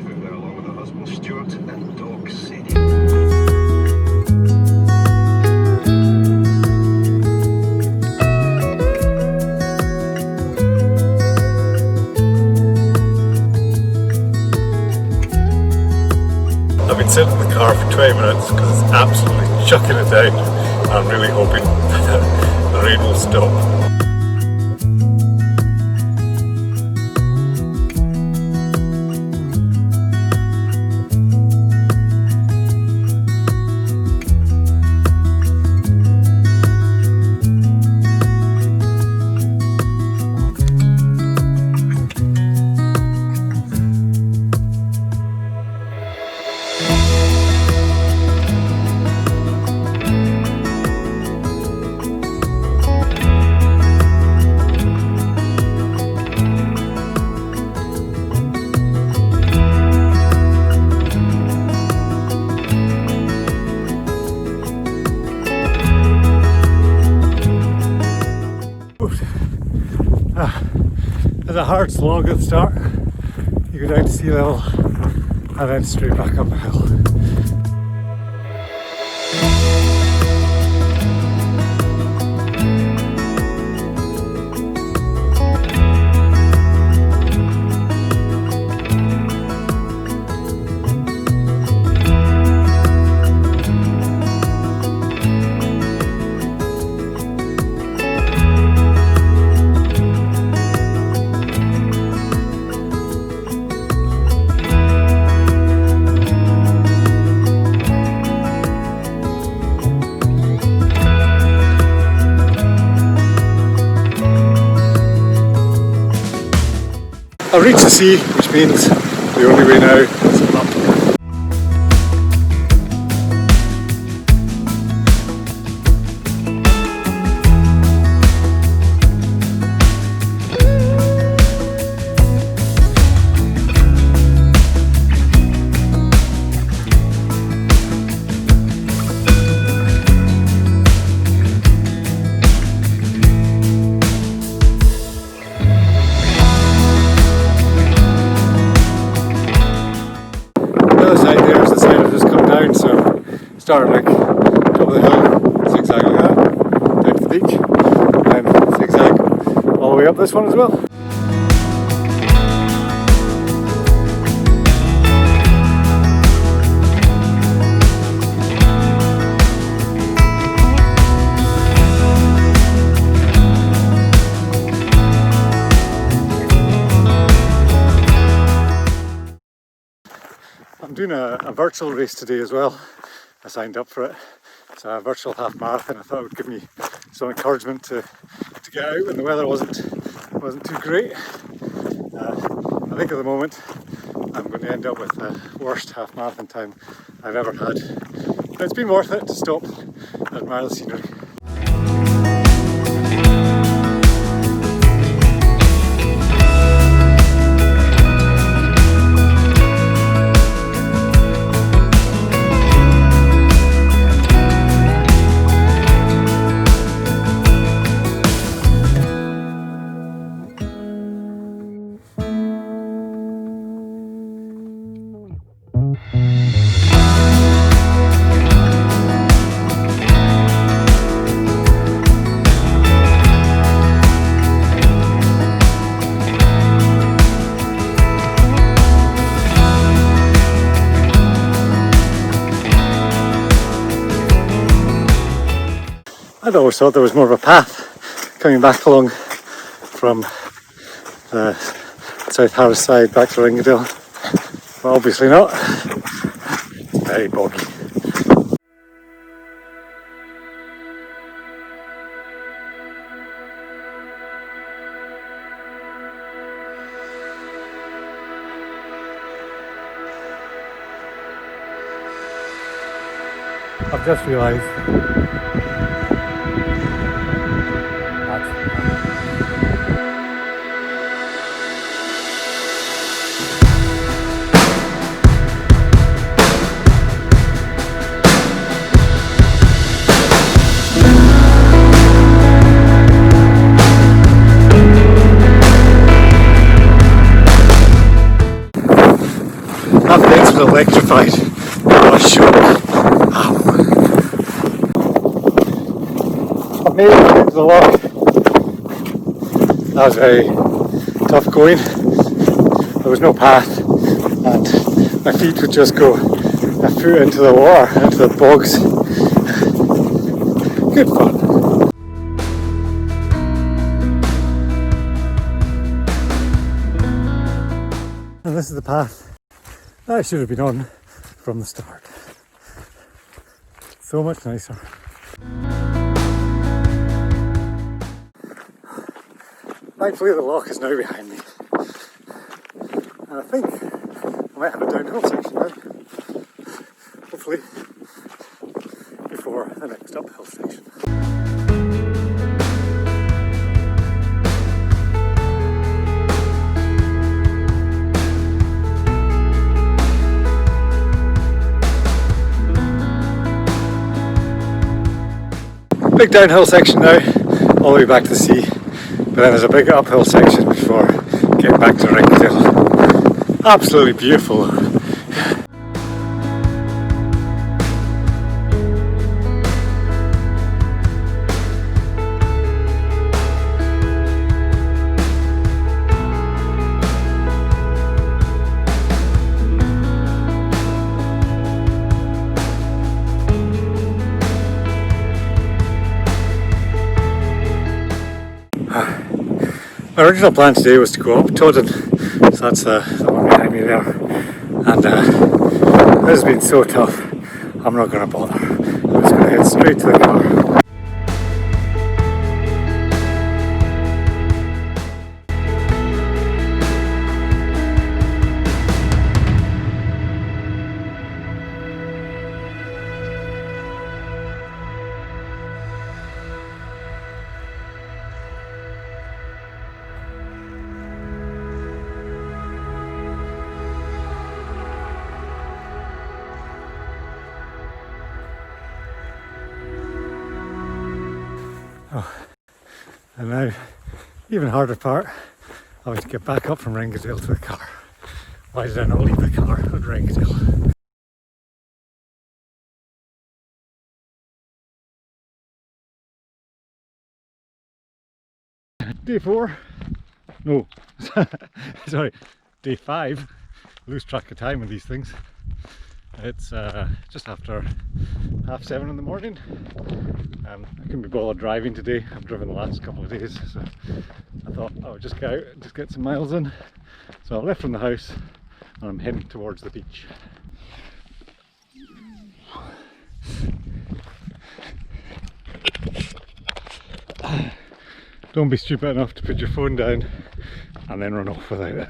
We're there along with her husband Stuart and dog Sadie. I've been sitting in the car for 20 minutes because it's absolutely chucking it down. I'm really hoping the rain will stop. There's a hard slog at the start. You go down to sea level and then straight back up a hill. I've reached the sea, which means the only way now is up. Started like top of the hill, zigzag like that, down to the beach, and zigzag all the way up this one as well. I'm doing a virtual race today as well. I signed up for it. It's a virtual half marathon. I thought it would give me some encouragement to get out when the weather wasn't too great. I think at the moment I'm going to end up with the worst half marathon time I've ever had. But it's been worth it to stop and admire the scenery. I'd always thought there was more of a path coming back along from the South Harris side back to Ringadale, but obviously not. It's very boggy. I've just realised electrified. What a shock. Ow. I made it into the lock. That was very tough going. There was no path and my feet would just go a foot into the water, into the bogs. Good fun. And this is the path that I should have been on from the start. So much nicer. Thankfully the loch is now behind me. And I think I might have a downhill section now. Hopefully before the next uphill section. Big downhill section now, all the way back to the sea, but then there's a big uphill section before getting back to Ringdale. Absolutely beautiful. My original plan today was to go up Todden, so that's the one behind me there, and this has been so tough, I'm not going to bother. I'm just going to head straight to the car. And now, even harder part, having to get back up from Ringdale to the car. Why did I not leave the car at Ringdale? Day 4? No, sorry, day 5. Lose track of time with these things. It's just after 7:30 in the morning. I couldn't be bothered driving today. I've driven the last couple of days, so I thought I would just get out and just get some miles in. So I've left from the house and I'm heading towards the beach. Don't be stupid enough to put your phone down and then run off without it.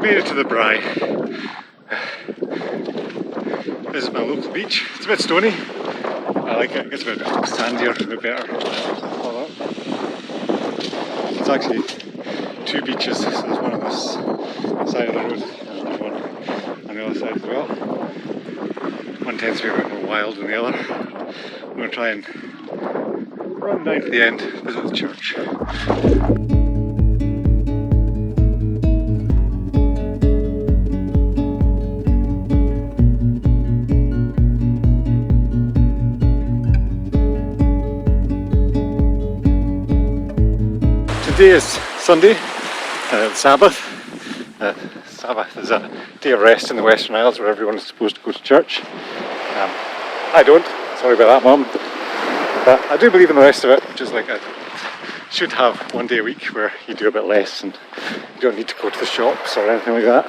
Made it to the Brae. This is my local beach. It's a bit stony. I like it. It gets a bit sandier, a bit better. It's actually 2 beaches. So there's one on this side of the road and there's one on the other side as well. One tends to be a bit more wild than the other. I'm going to try and run down to the end, visit the church. Today is Sunday, Sabbath. Sabbath is a day of rest in the Western Isles where everyone is supposed to go to church. I don't, sorry about that, Mum. But I do believe in the rest of it, which is like I should have one day a week where you do a bit less and you don't need to go to the shops or anything like that.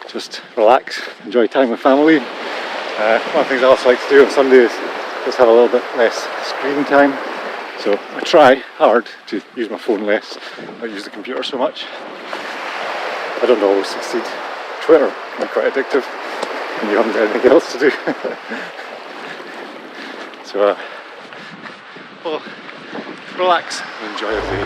Just relax, enjoy time with family. One of the things I also like to do on Sunday is just have a little bit less screen time. So I try hard to use my phone less, not use the computer so much. I don't always succeed. Twitter can be quite addictive when you haven't got anything else to do. So well, relax and enjoy the day.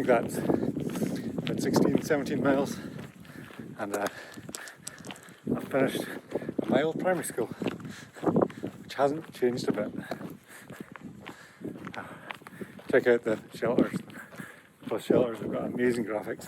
think that's about 16, 17 miles, and I've finished my old primary school, which hasn't changed a bit. Check out the shelters. Bus shelters have got amazing graphics.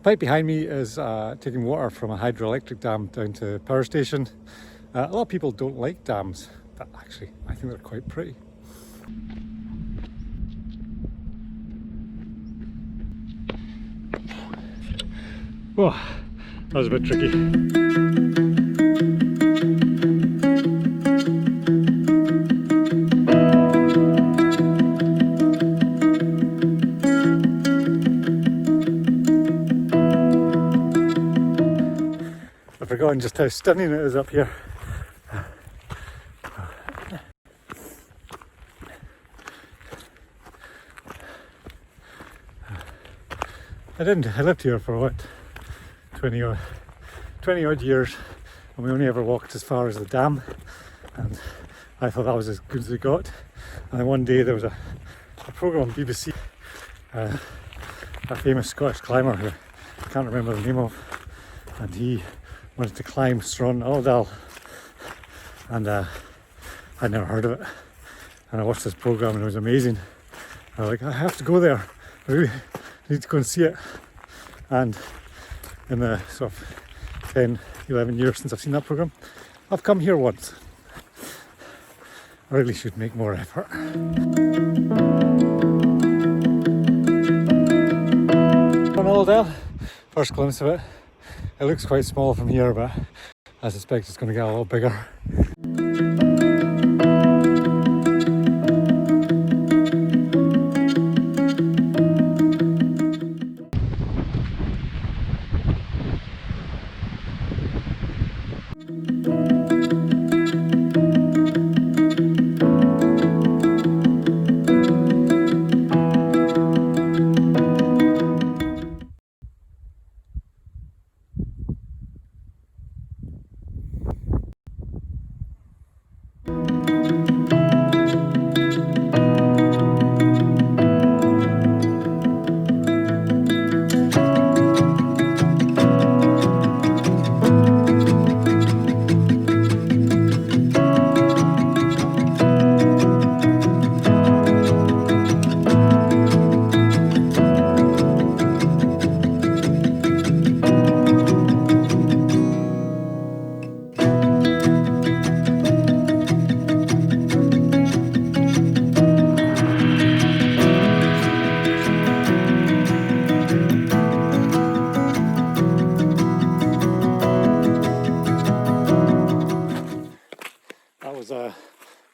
Right behind me is taking water from a hydroelectric dam down to the power station. A lot of people don't like dams, but actually I think they're quite pretty. Whoa, that was a bit tricky. I've forgotten just how stunning it is up here. I lived here for what, 20 odd years, and we only ever walked as far as the dam, and I thought that was as good as it got. And then one day there was a programme on BBC, a famous Scottish climber who I can't remember the name of, and he wanted to climb Stron Aldal, and I'd never heard of it, and I watched this programme and it was amazing. I was like, I have to go there, I really need to go and see it. And in the sort of 10, 11 years since I've seen that programme, I've come here once. I really should make more effort. Stron Aldal, first glimpse of it. It looks quite small from here, but I suspect it's going to get a lot bigger.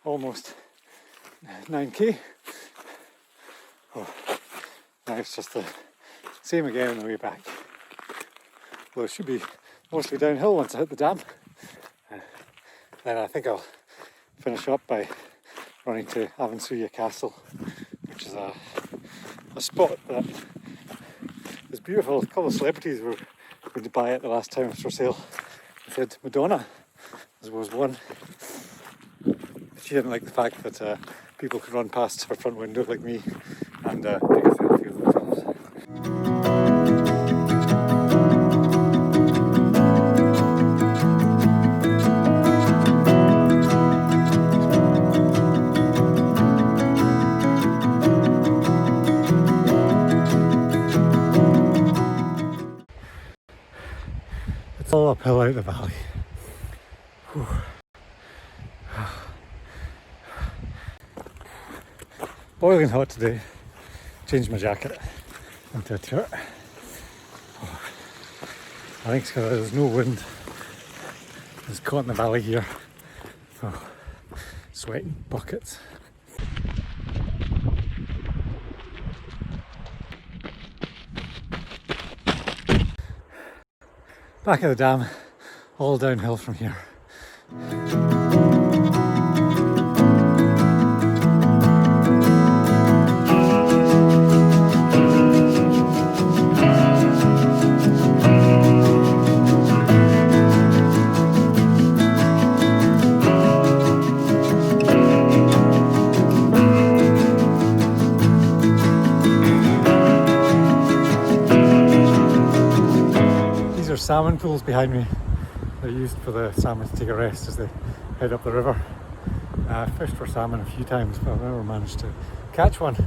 Almost 9k. Oh, now it's just the same again on the way back. Well, it should be mostly downhill once I hit the dam. Then I think I'll finish up by running to Avansuya Castle, which is a spot that is beautiful. A couple of celebrities were going to buy it the last time it was for sale. They said Madonna was one. She didn't like the fact that people could run past her front window like me and take a selfie with themselves. It's all uphill out the valley. Whew. Boiling hot today. Changed my jacket into a shirt. I think it's because there's no wind It's caught in the valley here. Oh, sweating buckets. Back at the dam, all downhill from here. Salmon pools behind me. They're used for the salmon to take a rest as they head up the river. I fished for salmon a few times, but I've never managed to catch one. In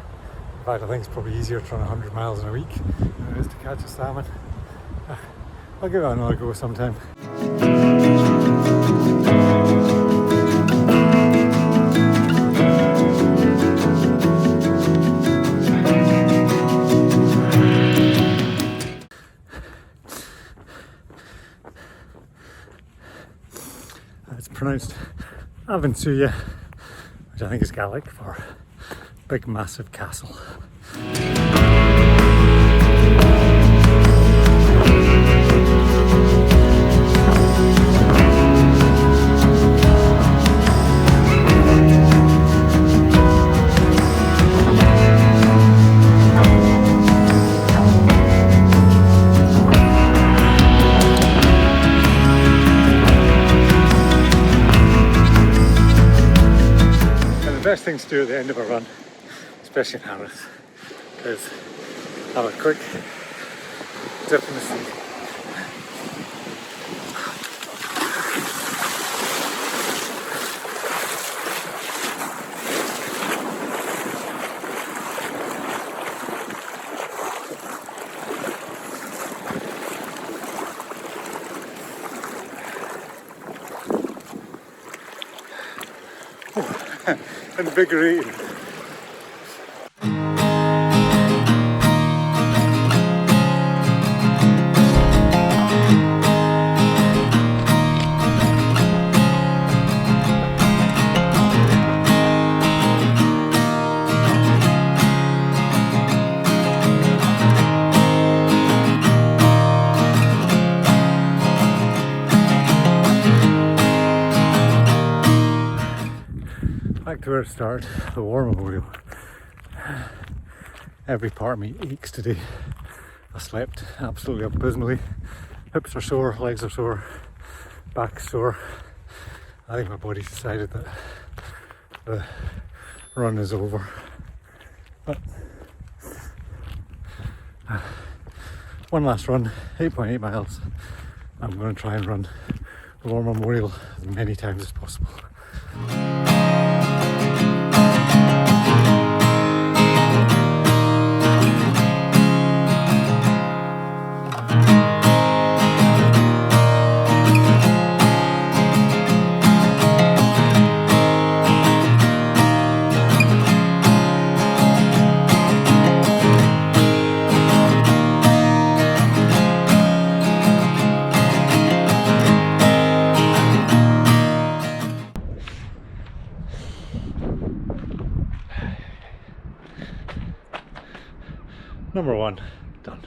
fact, I think it's probably easier to run 100 miles in a week than it is to catch a salmon. I'll give it another go sometime. It's pronounced Avensuya, which I think is Gaelic for big massive castle. The best thing to do at the end of a run, especially in Harris, is have a quick dip in the sea. Invigorating. Back to where it started, the War Memorial. Every part of me aches today. I slept absolutely abysmally. Hips are sore, legs are sore, back's sore. I think my body's decided that the run is over. But one last run, 8.8 miles. I'm going to try and run the War Memorial as many times as possible. Number one, done.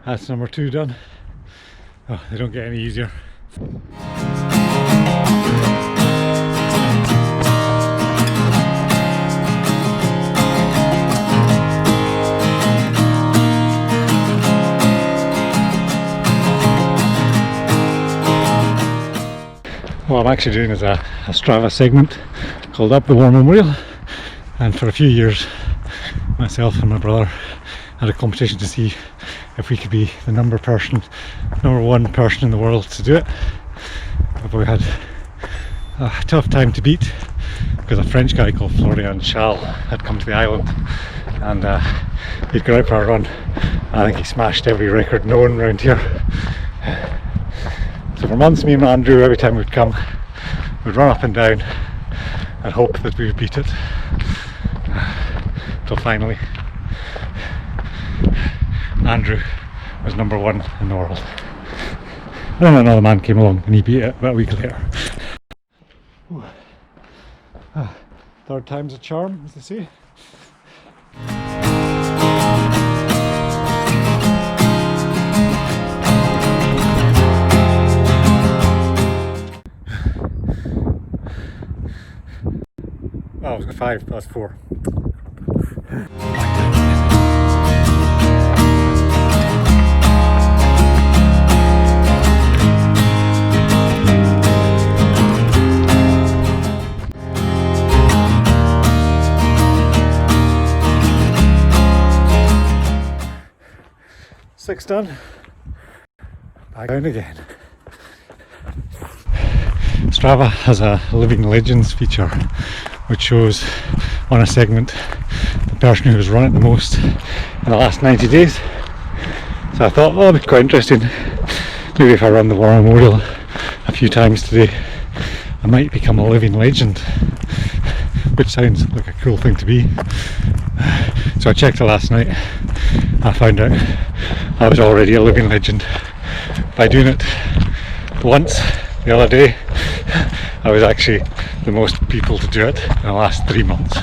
That's number two done. Oh, they don't get any easier. What I'm actually doing is a Strava segment called Up the War Memorial, and for a few years myself and my brother had a competition to see if we could be the number one person in the world to do it. But we had a tough time to beat because a French guy called Florian Charles had come to the island, and he'd gone out for a run. I think he smashed every record known around here. So for months, me and Andrew, every time we'd come, we'd run up and down and hope that we would beat it. Till finally, Andrew was number one in the world. And then another man came along and he beat it about a week later. Third time's a charm, as they say. Oh, it was 5 past 4. Six done. Back down again. Strava has a Living Legends feature which shows on a segment the person who has run it the most in the last 90 days. So I thought, oh, it'd be quite interesting. Maybe if I run the War Memorial a few times today, I might become a living legend, which sounds like a cool thing to be. So I checked it last night. I found out I was already a living legend by doing it once the other day. I was actually the most people to do it in the last 3 months.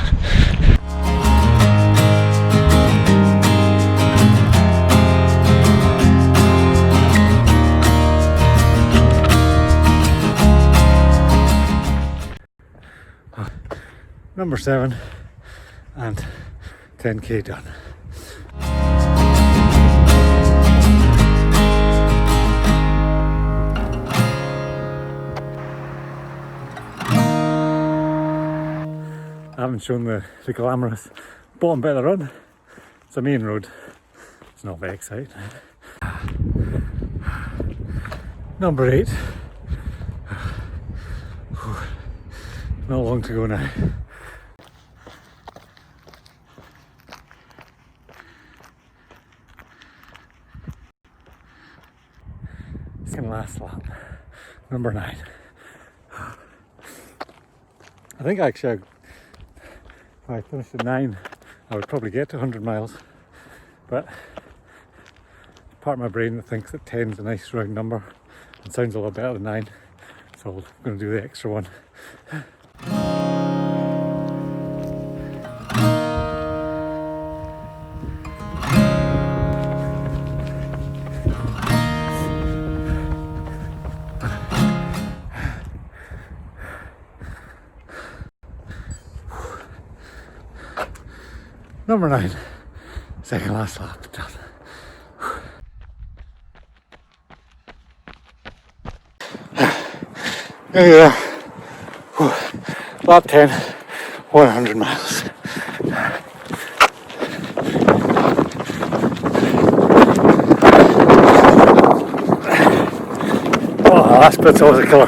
Number 7 and 10k done. I haven't shown the glamorous bottom bit of the run. It's a main road. It's not very exciting. Number 8. Not long to go now. Second last lap. Number 9. I think actually if I finished at 9, I would probably get to 100 miles, but part of my brain that thinks that 10 is a nice round number and sounds a lot better than 9, so I'm going to do the extra one. Number 9, second last lap, done. There you are. Lap 10, 100 miles. Oh, the last bit's always a killer.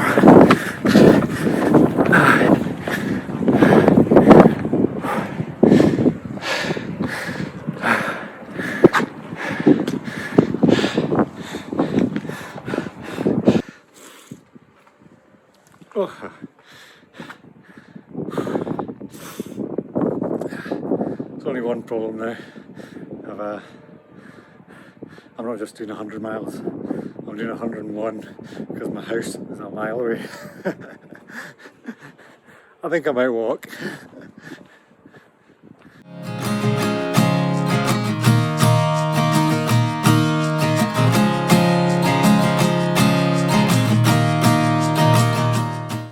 There's only one problem now. I'm not just doing 100 miles, I'm doing 101 because my house is a mile away. I think I might walk.